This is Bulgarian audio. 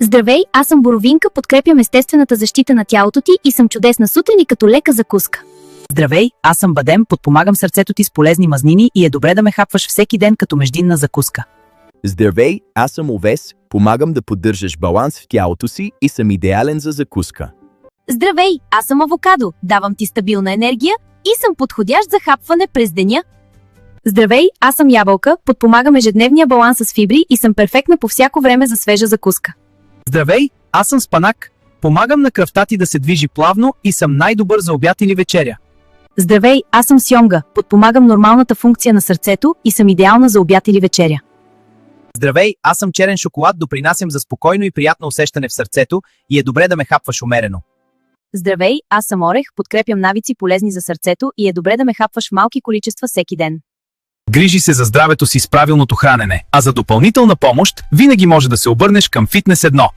Здравей, аз съм Боровинка, подкрепям естествената защита на тялото ти и съм чудесна сутрин и като лека закуска. Здравей, аз съм Бадем, подпомагам сърцето ти с полезни мазнини и е добре да ме хапваш всеки ден като междинна закуска. Здравей, аз съм Овес, помагам да поддържаш баланс в тялото си и съм идеален за закуска. Здравей, аз съм Авокадо, давам ти стабилна енергия и съм подходящ за хапване през деня. Здравей, аз съм Ябълка, подпомагам ежедневния баланс с фибри и съм перфектна по всяко време за свежа закуска. Здравей, аз съм Спанак. Помагам на кръвта ти да се движи плавно и съм най-добър за обяд или вечеря. Здравей, аз съм Сьомга, подпомагам нормалната функция на сърцето и съм идеална за обяд или вечеря. Здравей, аз съм черен шоколад, допринасям за спокойно и приятно усещане в сърцето и е добре да ме хапваш умерено. Здравей, аз съм Орех, подкрепям навици полезни за сърцето и е добре да ме хапваш в малки количества всеки ден. Грижи се за здравето си с правилното хранене, а за допълнителна помощ винаги може да се обърнеш към Фитнес 1.